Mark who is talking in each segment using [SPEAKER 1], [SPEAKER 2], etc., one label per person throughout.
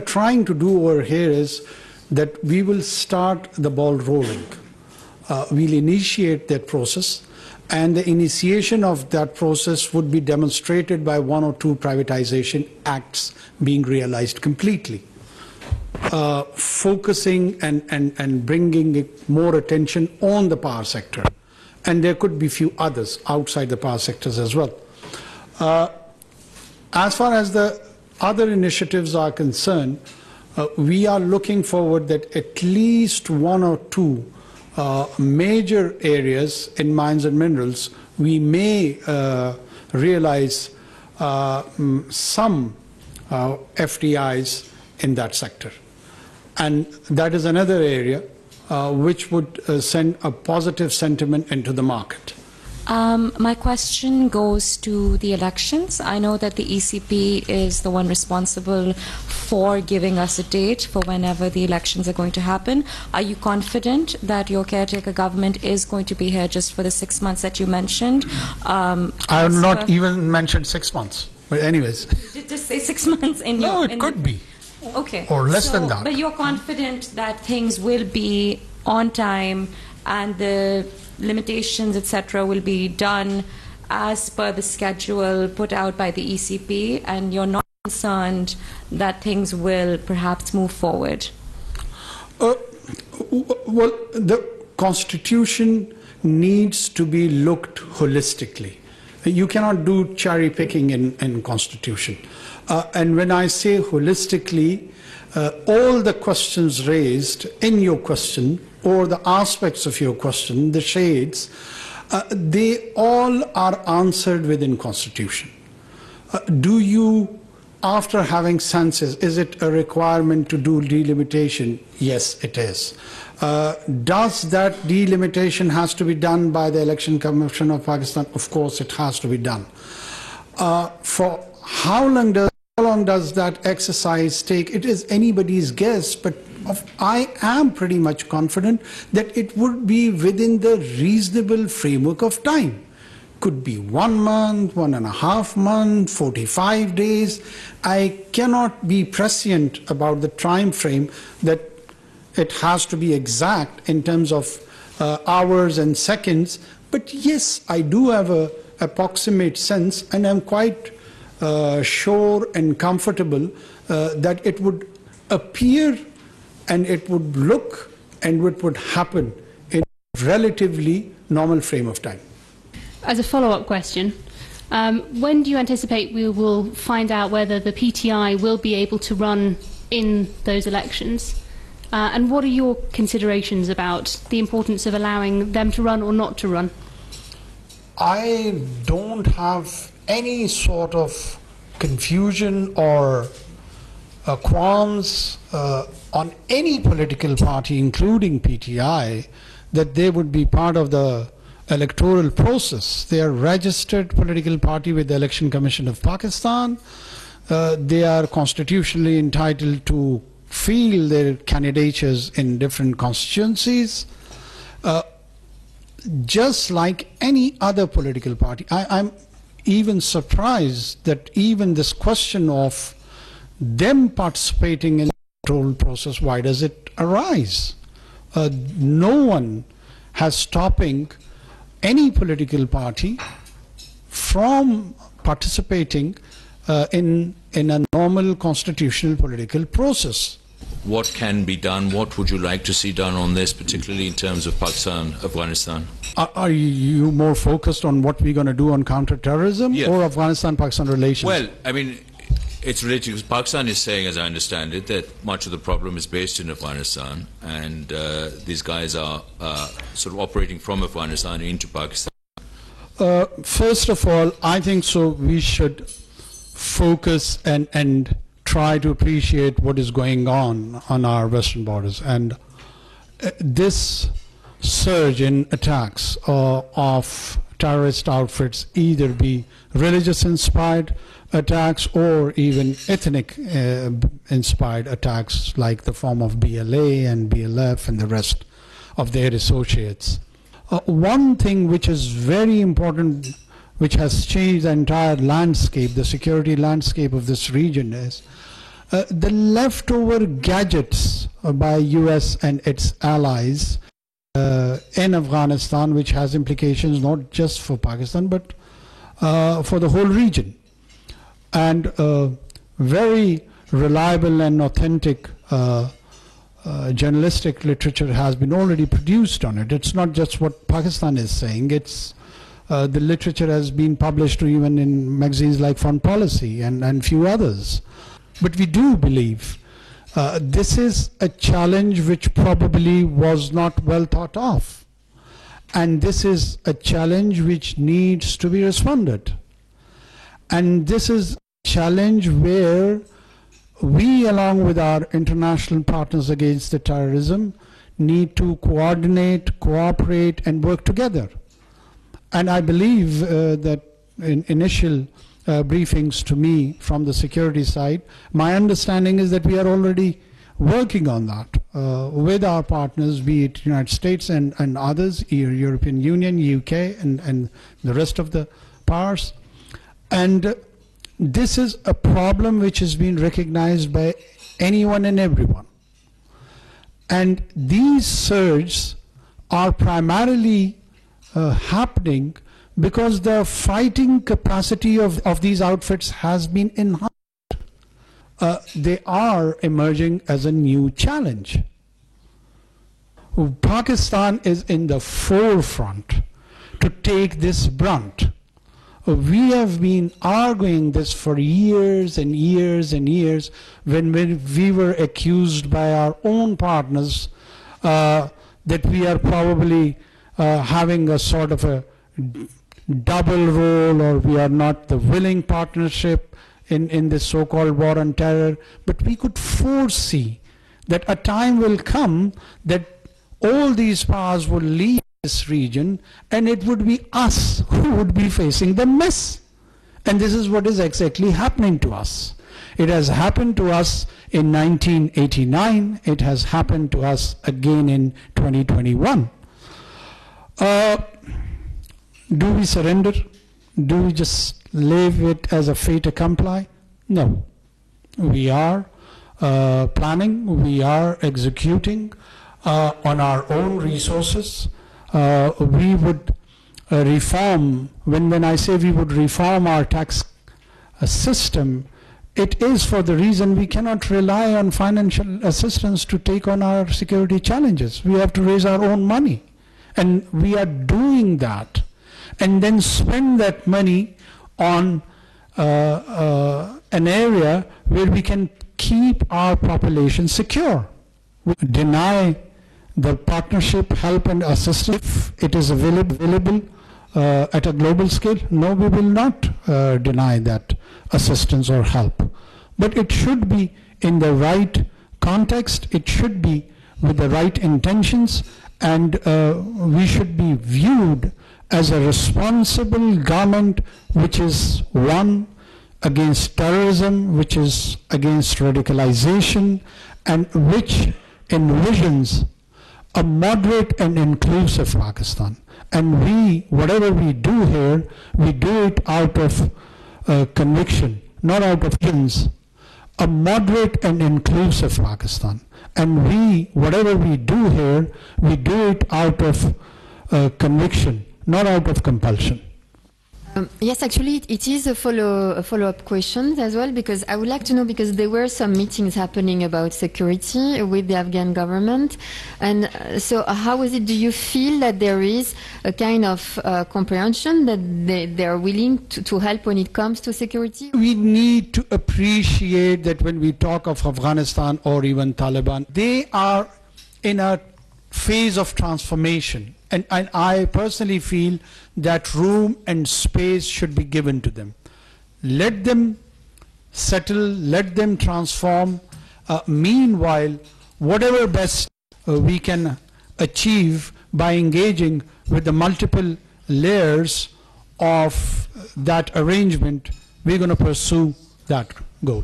[SPEAKER 1] trying to do over here is that we will start the ball rolling. We'll initiate that process, and the initiation of that process would be demonstrated by 1 or 2 privatization acts being realized completely, focusing and bringing more attention on the power sector. And there could be few others outside the power sectors as well. As far as the other initiatives are concerned, we are looking forward that at least 1 or 2 major areas in mines and minerals, we may realize some FDIs in that sector. And that is another area which would send a positive sentiment into the market.
[SPEAKER 2] My question goes to the elections. I know that the ECP is the one responsible for giving us a date for whenever the elections are going to happen. Are you confident that your caretaker government is going to be here just for the 6 months that you mentioned?
[SPEAKER 1] I have not even mentioned 6 months. But anyways.
[SPEAKER 2] Just say 6 months in your...
[SPEAKER 1] No, it could be.
[SPEAKER 2] Okay.
[SPEAKER 1] Or less than that.
[SPEAKER 2] But you're confident that things will be on time and the limitations, etc., will be done as per the schedule put out by the ECP, and you're not concerned that things will perhaps move forward?
[SPEAKER 1] Well, the Constitution needs to be looked holistically. You cannot do cherry picking in Constitution. And when I say holistically, all the questions raised in your question, or the aspects of your question, the shades, they all are answered within Constitution. Do you, after having census, is it a requirement to do delimitation? Yes, it is. Does that delimitation has to be done by the Election Commission of Pakistan? Of course, it has to be done. For how long does that exercise take? It is anybody's guess, but I am pretty much confident that it would be within the reasonable framework of time. Could be 1 month, 1.5 months, 45 days. I cannot be prescient about the time frame that it has to be exact in terms of hours and seconds. But yes, I do have an approximate sense, and I'm quite sure and comfortable that it would appear and it would look and what would happen in a relatively normal frame of time.
[SPEAKER 3] As a follow-up question, when do you anticipate we will find out whether the PTI will be able to run in those elections? And what are your considerations about the importance of allowing them to run or not to run?
[SPEAKER 1] I don't have any sort of confusion or qualms on any political party, including PTI, that they would be part of the electoral process. They are registered political party with the Election Commission of Pakistan. They are constitutionally entitled to field their candidatures in different constituencies. Just like any other political party. I'm even surprised that even this question of them participating in the electoral process, why does it arise? No one has stopping any political party from participating in a normal constitutional political process.
[SPEAKER 4] What can be done? What would you like to see done on this, particularly in terms of Pakistan, Afghanistan?
[SPEAKER 1] Are you more focused on what we're going to do on counter-terrorism, yeah, or Afghanistan-Pakistan relations?
[SPEAKER 4] Well, I mean, it's related because Pakistan is saying, as I understand it, that much of the problem is based in Afghanistan, and these guys are sort of operating from Afghanistan into Pakistan.
[SPEAKER 1] First of all, I think so we should focus and try to appreciate what is going on our western borders. And this surge in attacks of terrorist outfits, either be religious-inspired attacks or even ethnic-inspired attacks, like the form of BLA and BLF and the rest of their associates. One thing which is very important, which has changed the entire landscape, the security landscape of this region, is The leftover gadgets by US and its allies in Afghanistan, which has implications not just for Pakistan but for the whole region. And very reliable and authentic journalistic literature has been already produced on it. It's not just what Pakistan is saying, it's the literature has been published even in magazines like Foreign Policy and few others. But we do believe this is a challenge which probably was not well thought of. And this is a challenge which needs to be responded. And this is a challenge where we, along with our international partners against the terrorism, need to coordinate, cooperate, and work together. And I believe that in initial briefings to me from the security side, my understanding is that we are already working on that with our partners, be it United States and others, European Union, UK, and the rest of the powers. And this is a problem which has been recognized by anyone and everyone. And these surges are primarily happening because the fighting capacity of these outfits has been enhanced. They are emerging as a new challenge. Pakistan is in the forefront to take this brunt. We have been arguing this for years and years and years when we were accused by our own partners that we are probably having a sort of a double role, or we are not the willing partnership in this so-called war on terror. But we could foresee that a time will come that all these powers will leave this region and it would be us who would be facing the mess. And this is what is exactly happening to us. It has happened to us in 1989. It has happened to us again in 2021. Do we surrender? Do we just leave it as a fait accompli? No. We are planning, we are executing on our own resources. We would reform, when I say we would reform our tax system, it is for the reason we cannot rely on financial assistance to take on our security challenges. We have to raise our own money. And we are doing that. And then spend that money on an area where we can keep our population secure. We deny the partnership, help and assistance if it is available at a global scale. No, we will not deny that assistance or help. But it should be in the right context, it should be with the right intentions, and we should be viewed as a responsible government which is one against terrorism, which is against radicalization, and which envisions a moderate and inclusive Pakistan. And we, whatever we do here, we do it out of conviction, not out of sins. A moderate and inclusive Pakistan. And we, whatever we do here, we do it out of conviction, not out of compulsion.
[SPEAKER 5] Yes, actually, it is a follow-up question as well, because I would like to know, because there were some meetings happening about security with the Afghan government, and so how is it, do you feel that there is a kind of comprehension that they are willing to help when it comes to security?
[SPEAKER 1] We need to appreciate that when we talk of Afghanistan or even Taliban, they are in a phase of transformation. And I personally feel that room and space should be given to them. Let them settle, let them transform. Meanwhile, whatever best we can achieve by engaging with the multiple layers of that arrangement, we're going to pursue that goal.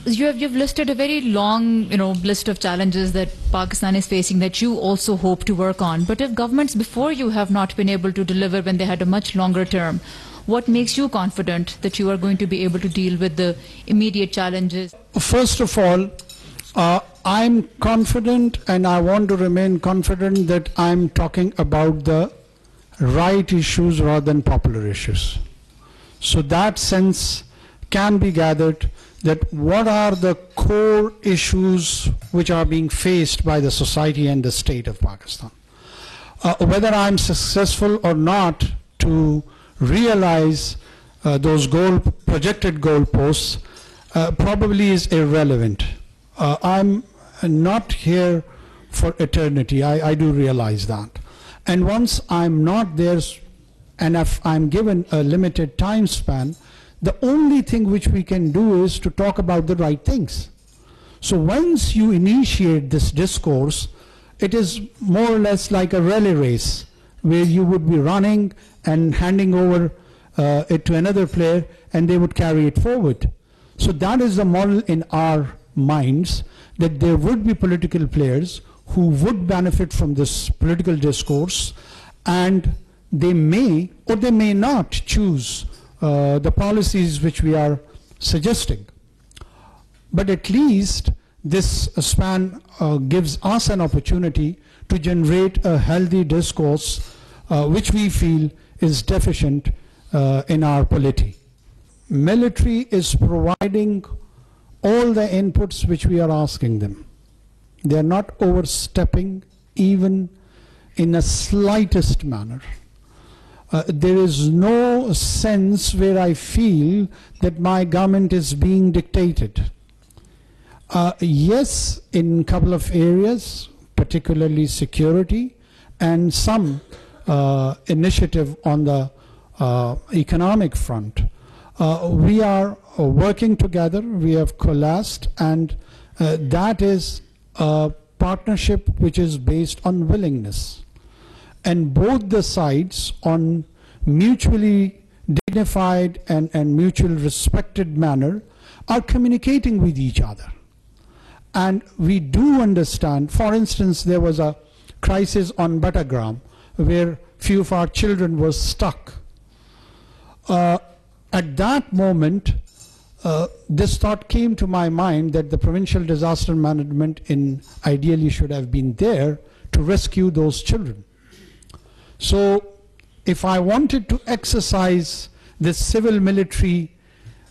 [SPEAKER 6] You've listed a very long, list of challenges that Pakistan is facing that you also hope to work on. But if governments before you have not been able to deliver when they had a much longer term, what makes you confident that you are going to be able to deal with the immediate challenges?
[SPEAKER 1] First of all, I'm confident, and I want to remain confident, that I'm talking about the right issues rather than popular issues. So that sense can be gathered, that what are the core issues which are being faced by the society and the state of Pakistan. Whether I'm successful or not to realize those projected goalposts probably is irrelevant. I'm not here for eternity. I do realize that. And once I'm not there, and if I'm given a limited time span, the only thing which we can do is to talk about the right things. So once you initiate this discourse, it is more or less like a relay race, where you would be running and handing over it to another player, and they would carry it forward. So that is the model in our minds, that there would be political players who would benefit from this political discourse, and they may or they may not choose the policies which we are suggesting. But at least this span gives us an opportunity to generate a healthy discourse which we feel is deficient in our polity. Military is providing all the inputs which we are asking them. They are not overstepping even in the slightest manner. There is no sense where I feel that my government is being dictated. Yes, in a couple of areas, particularly security, and some initiative on the economic front. We are working together, we have coalesced, and that is a partnership which is based on willingness. And both the sides, on mutually dignified and mutual respected manner, are communicating with each other. And we do understand, for instance, there was a crisis on Battagram where few of our children were stuck. At that moment, this thought came to my mind that the provincial disaster management ideally should have been there to rescue those children. So if I wanted to exercise this civil-military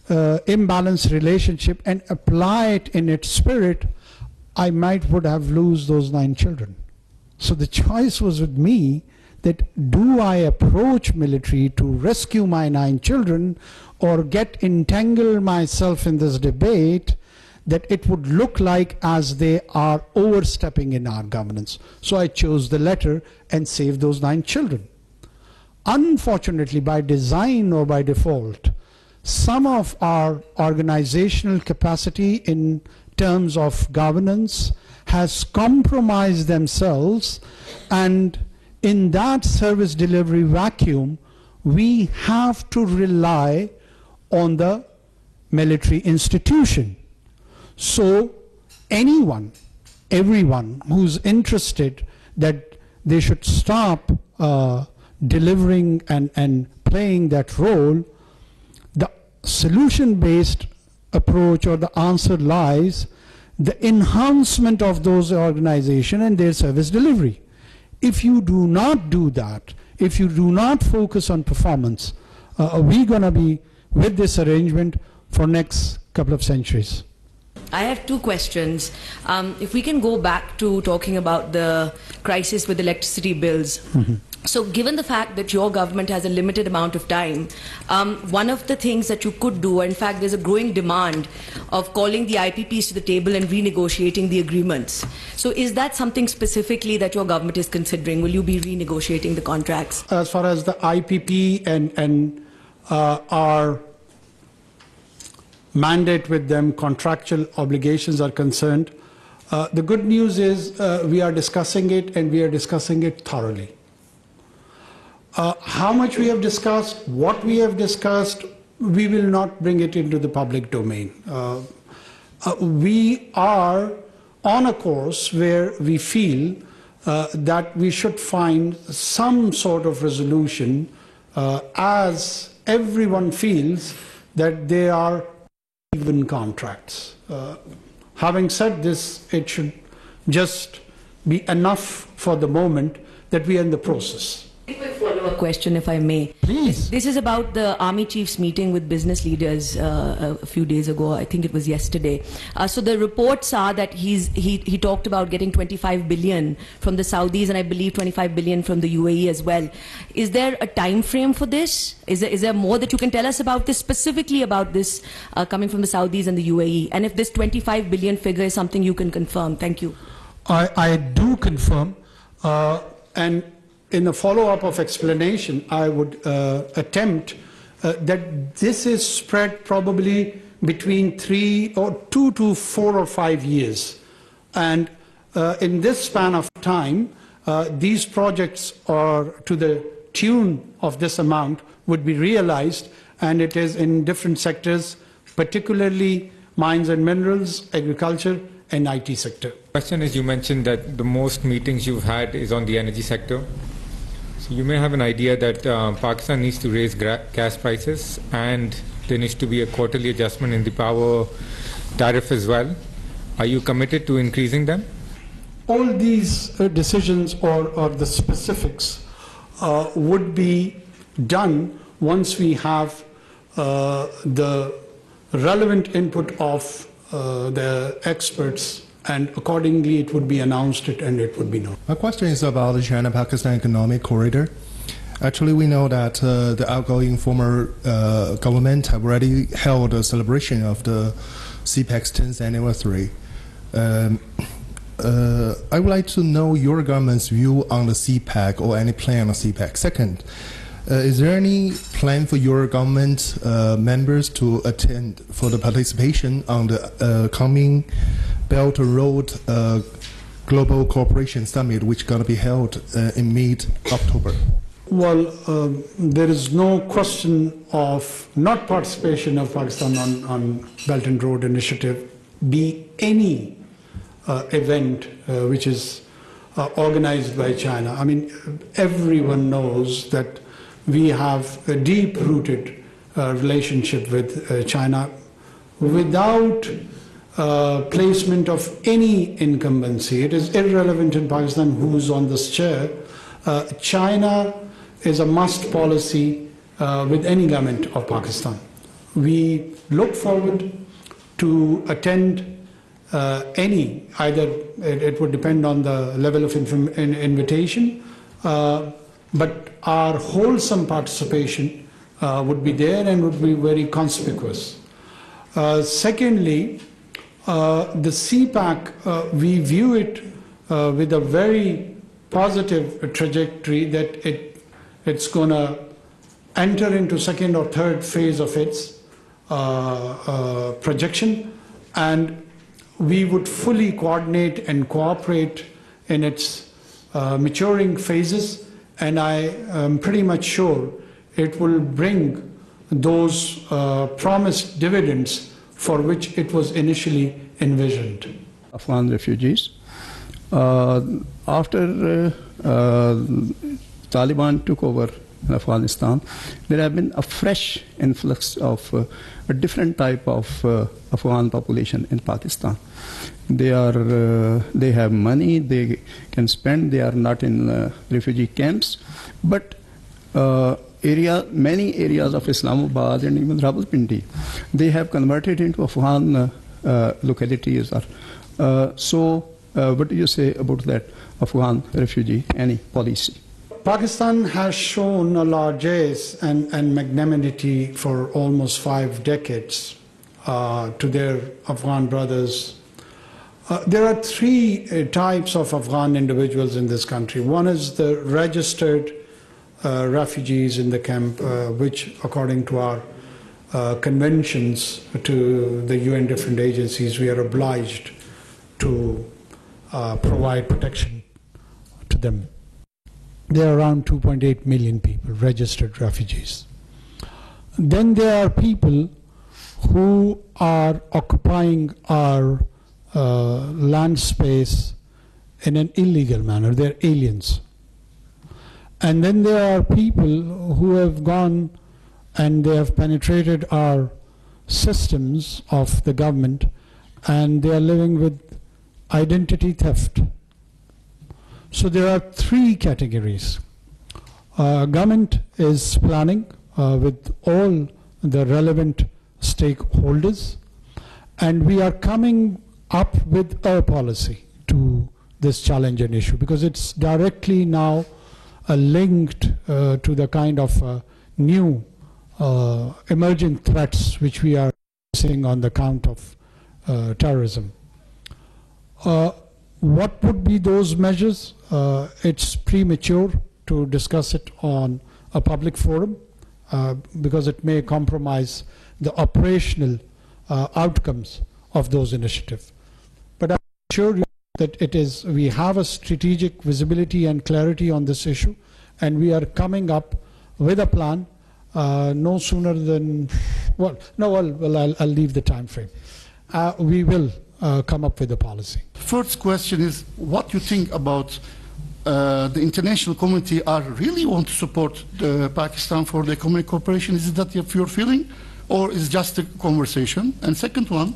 [SPEAKER 1] imbalanced relationship and apply it in its spirit, I would have lost those 9 children. So the choice was with me, that do I approach military to rescue my 9 children, or entangle myself in this debate that it would look like as they are overstepping in our governance. So I chose the latter and saved those 9 children. Unfortunately, by design or by default, some of our organizational capacity in terms of governance has compromised themselves, and in that service delivery vacuum, we have to rely on the military institution. So everyone who's interested that they should stop delivering and playing that role, the solution-based approach or the answer lies the enhancement of those organizations and their service delivery. If you do not do that, if you do not focus on performance, we're going to be with this arrangement for next couple of centuries.
[SPEAKER 7] I have 2 questions. If we can go back to talking about the crisis with electricity bills. Mm-hmm. So given the fact that your government has a limited amount of time, one of the things that you could do, in fact there's a growing demand of calling the IPPs to the table and renegotiating the agreements. So is that something specifically that your government is considering? Will you be renegotiating the contracts?
[SPEAKER 1] As far as the IPP and our mandate with them, contractual obligations are concerned, the good news is we are discussing it, and we are discussing it thoroughly. How much we have discussed, what we have discussed, we will not bring it into the public domain. We are on a course where we feel that we should find some sort of resolution as everyone feels that they are even contracts. Having said this, it should just be enough for the moment that we are in the process.
[SPEAKER 7] A quick follow-up question, if I may.
[SPEAKER 1] Please.
[SPEAKER 7] This is about the Army Chiefs meeting with business leaders a few days ago. I think it was yesterday. So the reports are that he talked about getting 25 billion from the Saudis, and I believe 25 billion from the UAE as well. Is there a time frame for this? Is there more that you can tell us about this, specifically about this coming from the Saudis and the UAE? And if this 25 billion figure is something you can confirm? Thank you.
[SPEAKER 1] I do confirm, and in the follow-up of explanation, I would attempt that this is spread probably between 2 to 4 or 5 years. And in this span of time, these projects are to the tune of this amount would be realized, and it is in different sectors, particularly mines and minerals, agriculture, and IT sector.
[SPEAKER 8] Question is, you mentioned that the most meetings you've had is on the energy sector. So you may have an idea that Pakistan needs to raise gas prices, and there needs to be a quarterly adjustment in the power tariff as well. Are you committed to increasing them?
[SPEAKER 1] All these decisions or the specifics would be done once we have the relevant input of the experts, and accordingly it would be announced and it would be known.
[SPEAKER 9] My question is about the China-Pakistan Economic Corridor. Actually, we know that the outgoing former government have already held a celebration of the CPEC's 10th anniversary. I would like to know your government's view on the CPEC or any plan on CPEC. Second, is there any plan for your government members to attend for the participation on the coming Belt and Road Global Cooperation Summit, which is going to be held in mid-October?
[SPEAKER 1] Well, there is no question of not participation of Pakistan on Belt and Road Initiative, be any event which is organized by China. I mean, everyone knows that we have a deep-rooted relationship with China without placement of any incumbency. It is irrelevant in Pakistan who's on this chair. China is a must policy with any government of Pakistan. We look forward to attend any, either it would depend on the level of invitation, but our wholesome participation would be there and would be very conspicuous. Secondly, the CPAC, we view it with a very positive trajectory that it's going to enter into second or third phase of its projection, and we would fully coordinate and cooperate in its maturing phases, and I am pretty much sure it will bring those promised dividends for which it was initially envisioned.
[SPEAKER 10] Afghan refugees. After Taliban took over in Afghanistan, there have been a fresh influx of a different type of Afghan population in Pakistan. They have money, they can spend, they are not in refugee camps, but many areas of Islamabad and even Rawalpindi, they have converted into Afghan localities. So what do you say about that Afghan refugee, any policy?
[SPEAKER 1] Pakistan has shown a largesse and magnanimity for almost 5 decades to their Afghan brothers. There are 3 types of Afghan individuals in this country. One is the registered refugees in the camp, which according to our conventions to the UN different agencies, we are obliged to provide protection to them. There are around 2.8 million people, registered refugees. Then there are people who are occupying our land space in an illegal manner. They're aliens. And then there are people who have gone and they have penetrated our systems of the government, and they are living with identity theft. So there are three categories. Government is planning with all the relevant stakeholders, and we are coming up with a policy to this challenge and issue, because it's directly now linked to the kind of new emerging threats which we are facing on the count of terrorism. What would be those measures? It's premature to discuss it on a public forum because it may compromise the operational outcomes of those initiatives. But I assure you that we have a strategic visibility and clarity on this issue, and we are coming up with a plan no sooner than, I'll leave the time frame. We will come up with a policy.
[SPEAKER 11] First question is, what you think about the international community really want to support Pakistan for the economic cooperation? Is it that your feeling, or is it just a conversation? And second one,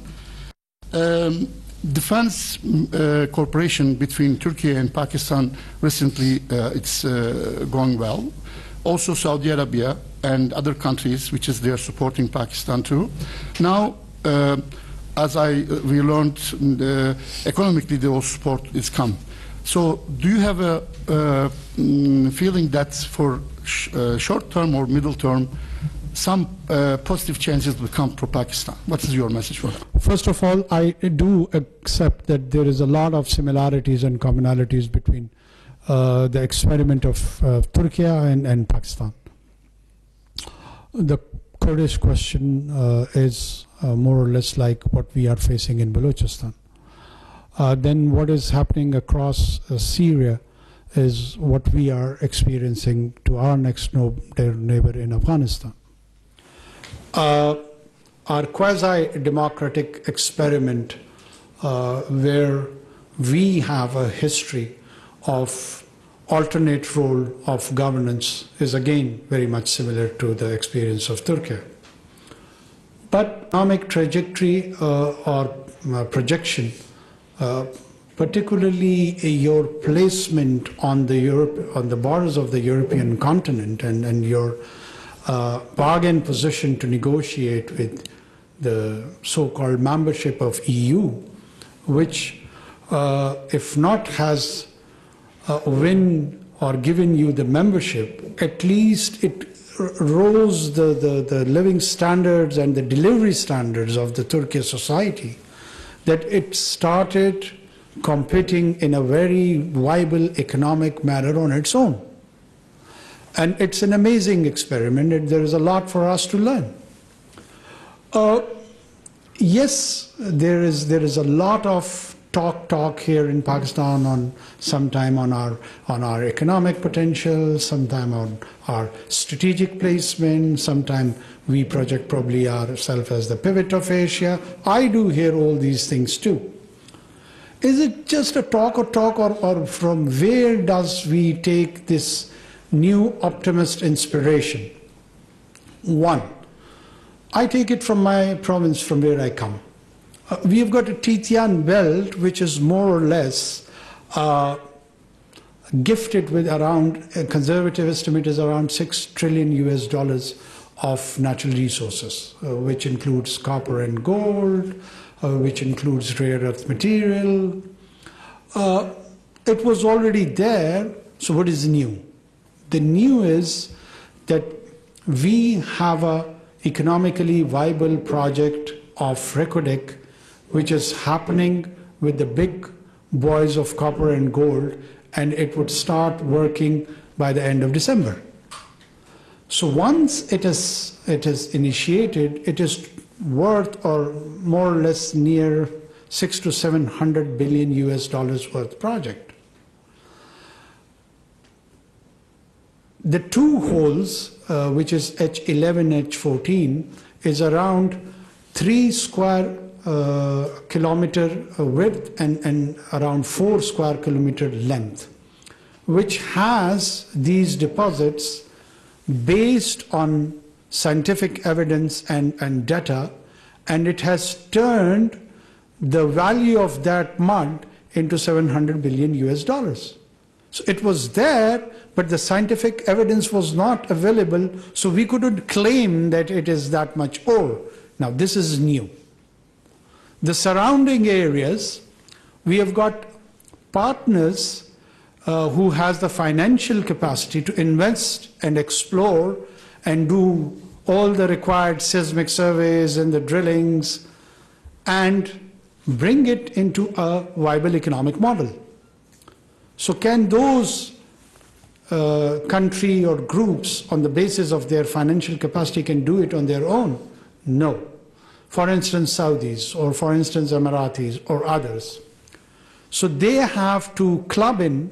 [SPEAKER 11] defense cooperation between Turkey and Pakistan recently, it's going well. Also Saudi Arabia and other countries, which is they're supporting Pakistan too. Now, as we learned, economically the support is come. So do you have a feeling that for short term or middle term, some positive changes will come for Pakistan? What is your message for that?
[SPEAKER 1] First of all, I do accept that there is a lot of similarities and commonalities between the experiment of Turkey and Pakistan. The Kurdish question is more or less like what we are facing in Balochistan. Then what is happening across Syria is what we are experiencing to our next neighbor in Afghanistan. Our quasi-democratic experiment where we have a history of alternate role of governance is again very much similar to the experience of Turkey. But economic trajectory or projection, particularly your placement on the borders of the European continent and your bargain position to negotiate with the so-called membership of EU, which if not has win or given you the membership, at least it rose the living standards and the delivery standards of the Turkish society, that it started competing in a very viable economic manner on its own. And it's an amazing experiment, and there is a lot for us to learn. Yes, there is a lot of talk here in Pakistan sometime on our economic potential, sometime on our strategic placement, sometime we project probably ourselves as the pivot of Asia. I do hear all these things too. Is it just a talk or from where does we take this new optimist inspiration? One, I take it from my province, from where I come. We have got a Titian belt which is more or less gifted with around, a conservative estimate is around $6 trillion of natural resources, which includes copper and gold, which includes rare earth material. It was already there, so what is new? The new is that we have a economically viable project of Recordec, which is happening with the big boys of copper and gold, and it would start working by the end of December. So once it is initiated, it is worth or more or less near $600 to $700 billion worth project. The two holes, which is H11, H14, is around 3 square kilometer width and around 4 square kilometer length, which has these deposits based on scientific evidence and data, and it has turned the value of that mud into $700 billion US. So it was there, but the scientific evidence was not available, so we couldn't claim that it is that much ore. Now this is new. The surrounding areas, we have got partners who has the financial capacity to invest and explore and do all the required seismic surveys and the drillings and bring it into a viable economic model. So can those country or groups on the basis of their financial capacity can do it on their own? No. For instance, Saudis, or for instance, Emiratis or others. So they have to club in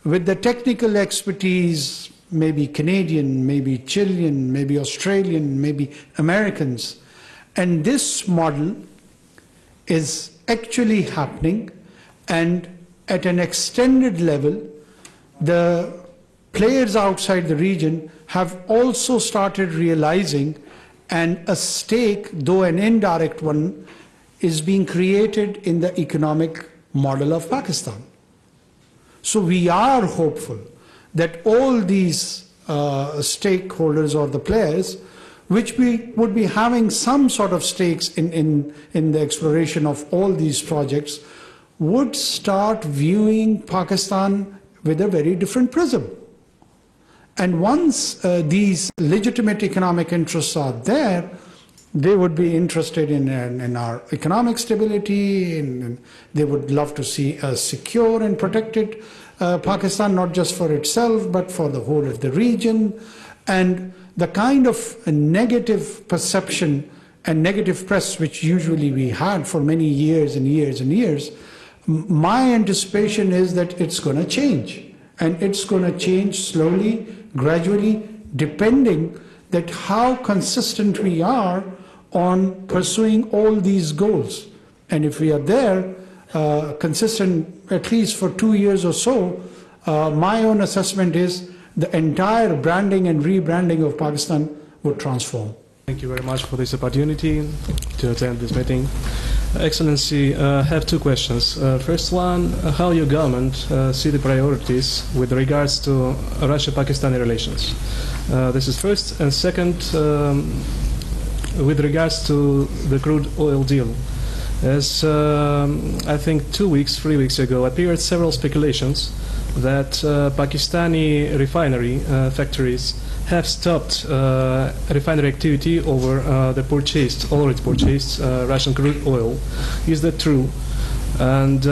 [SPEAKER 1] with the technical expertise, maybe Canadian, maybe Chilean, maybe Australian, maybe Americans. And this model is actually happening, and at an extended level, the players outside the region have also started realizing, and a stake, though an indirect one, is being created in the economic model of Pakistan. So we are hopeful that all these stakeholders or the players, which we would be having some sort of stakes in the exploration of all these projects, would start viewing Pakistan with a very different prism. And once these legitimate economic interests are there, they would be interested in our economic stability, and they would love to see a secure and protected Pakistan, not just for itself, but for the whole of the region. And the kind of negative perception and negative press which usually we had for many years and years and years, my anticipation is that it's going to change. And it's going to change slowly, gradually, depending that how consistent we are on pursuing all these goals. And if we are there, consistent at least for 2 years or so, my own assessment is the entire branding and rebranding of Pakistan would transform.
[SPEAKER 12] Thank you very much for this opportunity to attend this meeting. Excellency, I have two questions. First one, how your government see the priorities with regards to Russia-Pakistani relations? This is first. And second, with regards to the crude oil deal. As I think 3 weeks ago, appeared several speculations that Pakistani refinery factories have stopped refinery activity over the already purchased Russian crude oil. Is that true? And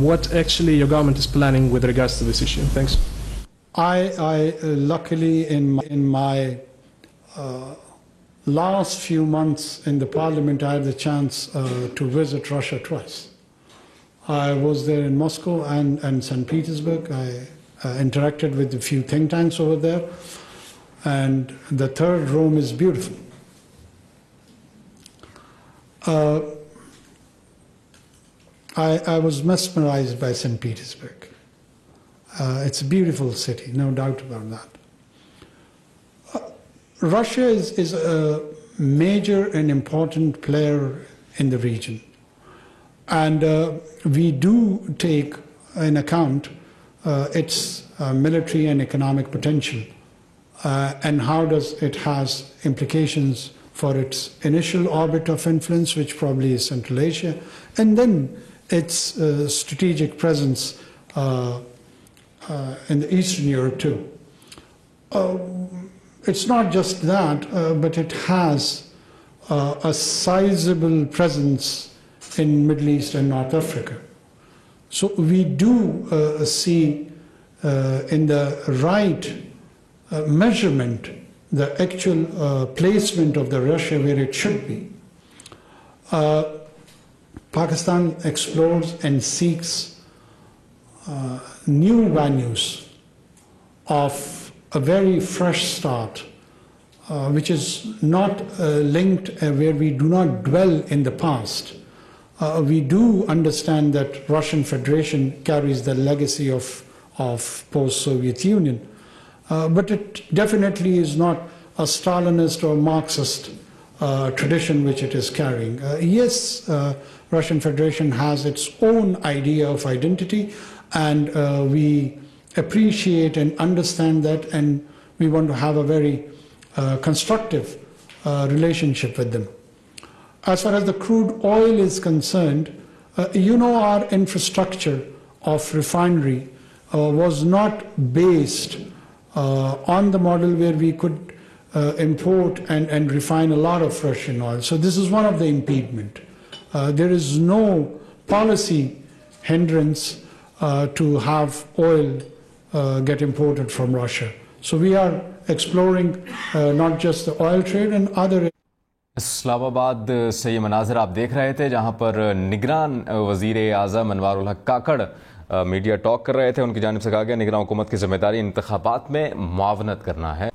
[SPEAKER 12] what actually your government is planning with regards to this issue? Thanks.
[SPEAKER 1] I luckily in my last few months in the parliament, I had the chance to visit Russia twice. I was there in Moscow and St. Petersburg. I interacted with a few think tanks over there. And the third, Rome, is beautiful. I was mesmerized by St. Petersburg. It's a beautiful city, no doubt about that. Russia is a major and important player in the region. And we do take in account its military and economic potential. And how does it has implications for its initial orbit of influence, which probably is Central Asia, and then its strategic presence in the Eastern Europe too. It's not just that, but it has a sizable presence in Middle East and North Africa. So we do see in the right measurement the actual placement of the Russia where it should be. Pakistan explores and seeks new venues of a very fresh start, which is not linked where we do not dwell in the past. We do understand that Russian Federation carries the legacy of post-Soviet Union, but it definitely is not a Stalinist or Marxist tradition which it is carrying. Yes, Russian Federation has its own idea of identity, and we appreciate and understand that, and we want to have a very constructive relationship with them. As far as the crude oil is concerned, our infrastructure of refinery was not based on the model where we could import and refine a lot of Russian oil. So this is one of the impediment. There is no policy hindrance to have oil get imported from Russia. So we are exploring not just the oil trade and other.
[SPEAKER 13] Islamabad से ये मनाजिर आप देख रहे थे जहां पर निगरान वज़ीर आज़म अनवार उल हक काकड़ मीडिया टॉक कर रहे थे। उनकी जानिब से कहा गया निगरान हुकूमत की जिम्मेदारी इंतखाबात में मुआवनत करना है।